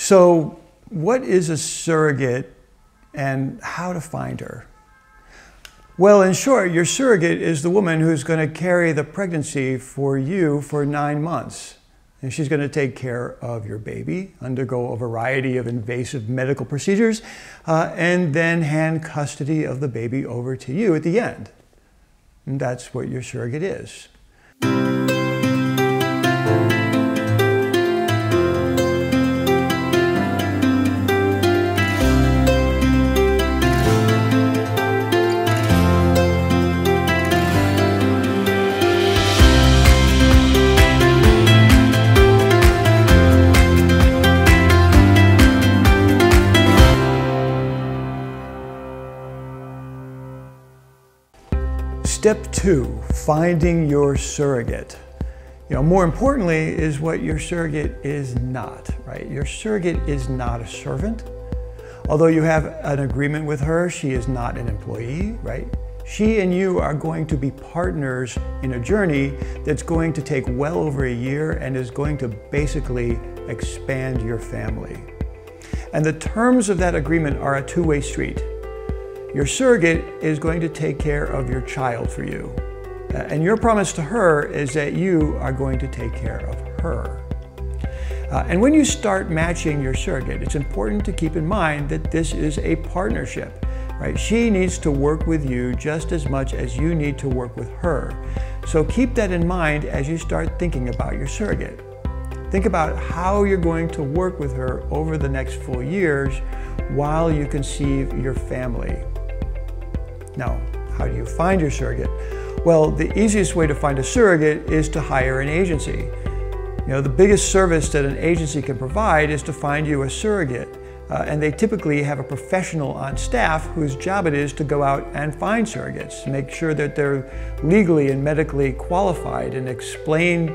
So what is a surrogate and how to find her? Well, in short, your surrogate is the woman who's going to carry the pregnancy for you for 9 months. And she's going to take care of your baby, undergo a variety of invasive medical procedures, and then hand custody of the baby over to you at the end. And that's what your surrogate is. Step 2, finding your surrogate. More importantly is what your surrogate is not, right? Your surrogate is not a servant. Although you have an agreement with her, she is not an employee, right? She and you are going to be partners in a journey that's going to take well over a year and is going to basically expand your family. And the terms of that agreement are a two-way street. Your surrogate is going to take care of your child for you. And your promise to her is that you are going to take care of her. And when you start matching your surrogate, it's important to keep in mind that this is a partnership, right? She needs to work with you just as much as you need to work with her. So keep that in mind as you start thinking about your surrogate. Think about how you're going to work with her over the next 4 years while you conceive your family. Now, how do you find your surrogate? Well, the easiest way to find a surrogate is to hire an agency. The biggest service that an agency can provide is to find you a surrogate. And they typically have a professional on staff whose job it is to go out and find surrogates, make sure that they're legally and medically qualified and explain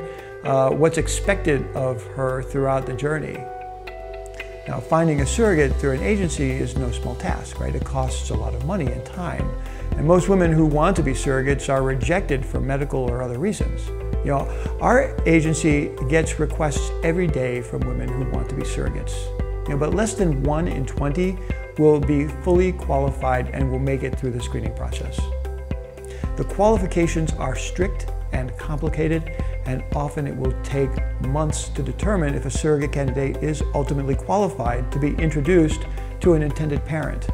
what's expected of her throughout the journey. Now, finding a surrogate through an agency is no small task, right? It costs a lot of money and time. And most women who want to be surrogates are rejected for medical or other reasons. Our agency gets requests every day from women who want to be surrogates. But less than 1 in 20 will be fully qualified and will make it through the screening process. The qualifications are strict and complicated, and often it will take months to determine if a surrogate candidate is ultimately qualified to be introduced to an intended parent.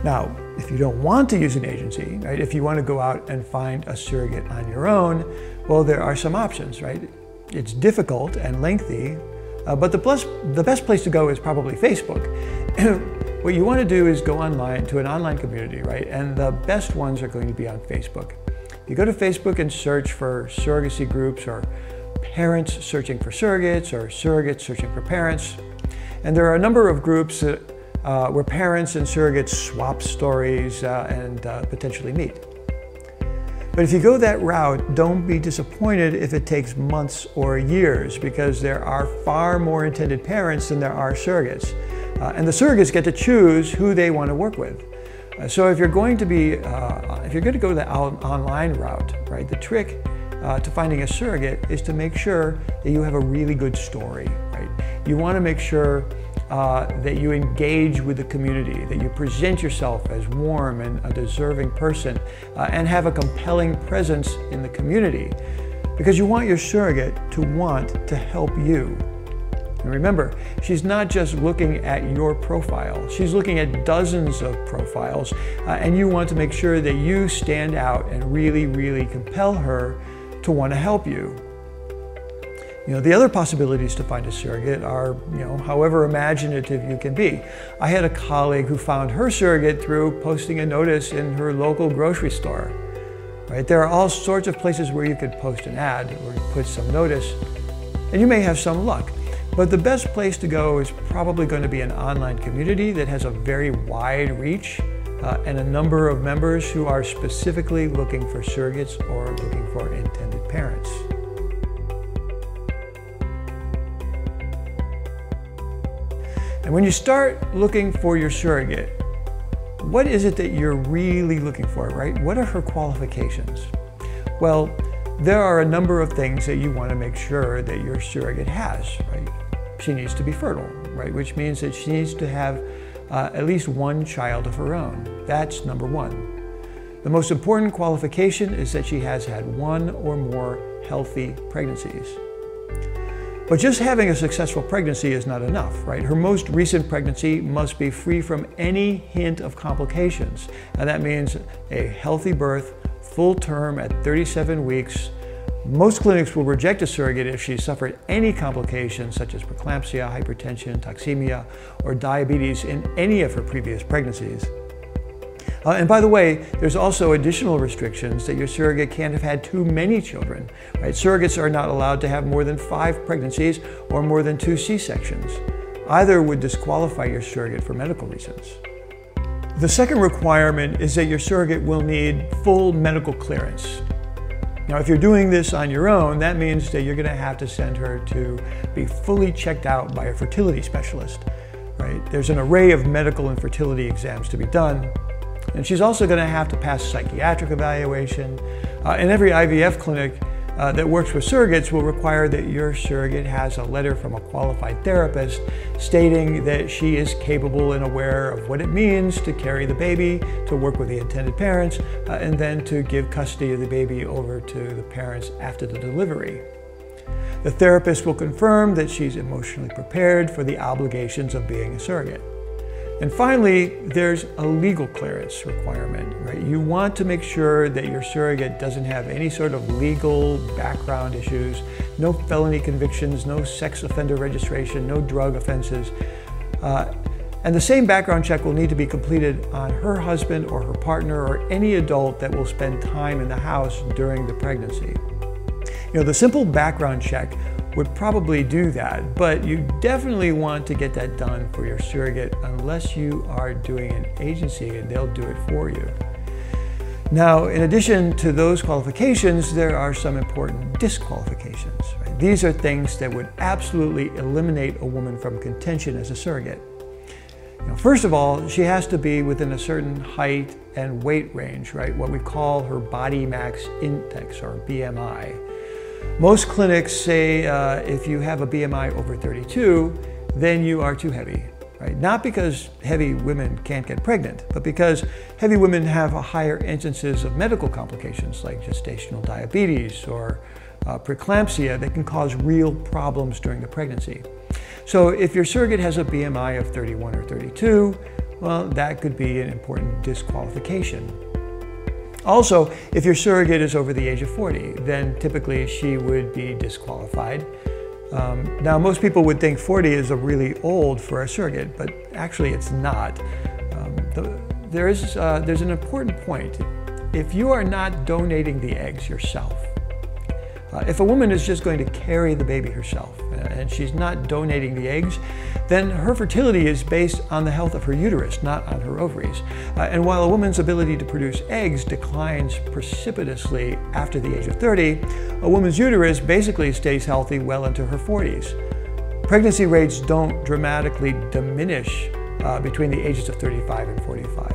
Now, if you don't want to use an agency, right, if you want to go out and find a surrogate on your own, well, there are some options, right? It's difficult and lengthy, but the best place to go is probably Facebook. What you want to do is go online to an online community, right? And the best ones are going to be on Facebook. You go to Facebook and search for surrogacy groups or parents searching for surrogates or surrogates searching for parents. And there are a number of groups where parents and surrogates swap stories and potentially meet. But if you go that route, don't be disappointed if it takes months or years, because there are far more intended parents than there are surrogates. And the surrogates get to choose who they want to work with. So if you're going to go the online route, right, the trick to finding a surrogate is to make sure that you have a really good story, right? You want to make sure that you engage with the community, that you present yourself as warm and a deserving person, and have a compelling presence in the community, because you want your surrogate to want to help you. And remember, she's not just looking at your profile, she's looking at dozens of profiles, and you want to make sure that you stand out and really, really compel her to want to help you. The other possibilities to find a surrogate are, however imaginative you can be. I had a colleague who found her surrogate through posting a notice in her local grocery store. Right? There are all sorts of places where you could post an ad or put some notice, and you may have some luck. But the best place to go is probably going to be an online community that has a very wide reach and a number of members who are specifically looking for surrogates or looking for intended parents. And when you start looking for your surrogate, what is it that you're really looking for, right? What are her qualifications? Well, there are a number of things that you want to make sure that your surrogate has, right? she needs to be fertile, right? Which means that she needs to have at least one child of her own. That's number one. The most important qualification is that she has had one or more healthy pregnancies. But just having a successful pregnancy is not enough, right? Her most recent pregnancy must be free from any hint of complications. And that means a healthy birth, full term at 37 weeks. Most clinics will reject a surrogate if she suffered any complications such as preeclampsia, hypertension, toxemia, or diabetes in any of her previous pregnancies. And by the way, there's also additional restrictions that your surrogate can't have had too many children. Right? Surrogates are not allowed to have more than 5 pregnancies or more than 2 C-sections. Either would disqualify your surrogate for medical reasons. The second requirement is that your surrogate will need full medical clearance. Now, if you're doing this on your own, that means that you're going to have to send her to be fully checked out by a fertility specialist. Right? There's an array of medical and fertility exams to be done. And she's also going to have to pass psychiatric evaluation. And every IVF clinic that works with surrogates will require that your surrogate has a letter from a qualified therapist stating that she is capable and aware of what it means to carry the baby, to work with the intended parents, and then to give custody of the baby over to the parents after the delivery. The therapist will confirm that she's emotionally prepared for the obligations of being a surrogate. And finally, there's a legal clearance requirement, right? You want to make sure that your surrogate doesn't have any sort of legal background issues, no felony convictions, no sex offender registration, no drug offenses. And the same background check will need to be completed on her husband or her partner or any adult that will spend time in the house during the pregnancy. You know, the simple background check would probably do that, but you definitely want to get that done for your surrogate unless you are doing an agency and they'll do it for you. Now, in addition to those qualifications, there are some important disqualifications. Right? These are things that would absolutely eliminate a woman from contention as a surrogate. First of all, she has to be within a certain height and weight range, right? What we call her body mass index, or BMI. Most clinics say if you have a BMI over 32, then you are too heavy, right? Not because heavy women can't get pregnant, but because heavy women have a higher instances of medical complications like gestational diabetes or preeclampsia that can cause real problems during the pregnancy. So if your surrogate has a BMI of 31 or 32, well, that could be an important disqualification. Also, if your surrogate is over the age of 40, then typically she would be disqualified. Now, most people would think 40 is really old for a surrogate, but actually it's not. There's an important point. If you are not donating the eggs yourself, if a woman is just going to carry the baby herself and she's not donating the eggs, then her fertility is based on the health of her uterus, not on her ovaries. And while a woman's ability to produce eggs declines precipitously after the age of 30, a woman's uterus basically stays healthy well into her 40s. Pregnancy rates don't dramatically diminish between the ages of 35 and 45.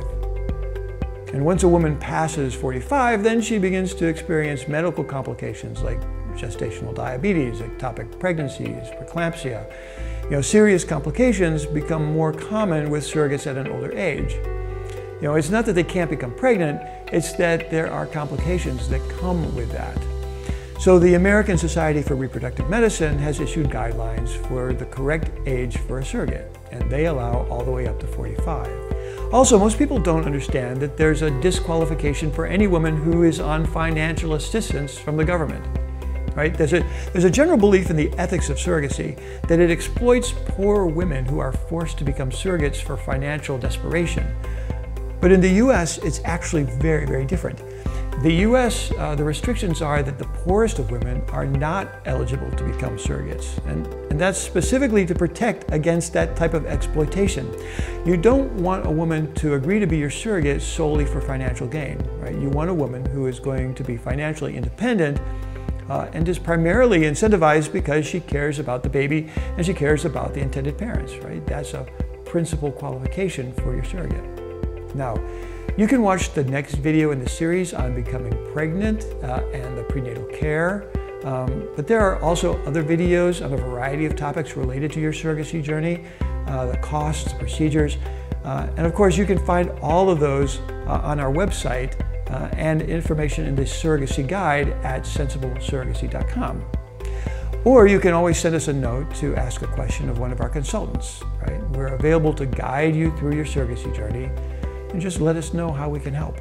And once a woman passes 45, then she begins to experience medical complications like gestational diabetes, ectopic pregnancies, preeclampsia. Serious complications become more common with surrogates at an older age. It's not that they can't become pregnant, it's that there are complications that come with that. So the American Society for Reproductive Medicine has issued guidelines for the correct age for a surrogate, and they allow all the way up to 45. Also, most people don't understand that there's a disqualification for any woman who is on financial assistance from the government. Right? There's a general belief in the ethics of surrogacy that it exploits poor women who are forced to become surrogates for financial desperation. But in the US, it's actually very, very different. The US, the restrictions are that the poorest of women are not eligible to become surrogates. And that's specifically to protect against that type of exploitation. You don't want a woman to agree to be your surrogate solely for financial gain. Right? You want a woman who is going to be financially independent and is primarily incentivized because she cares about the baby and she cares about the intended parents. Right? That's a principal qualification for your surrogate. Now, you can watch the next video in the series on becoming pregnant and the prenatal care. But there are also other videos on a variety of topics related to your surrogacy journey, the costs, procedures, and of course you can find all of those on our website and information in the surrogacy guide at sensiblesurrogacy.com. Or you can always send us a note to ask a question of one of our consultants. Right? We're available to guide you through your surrogacy journey, and just let us know how we can help.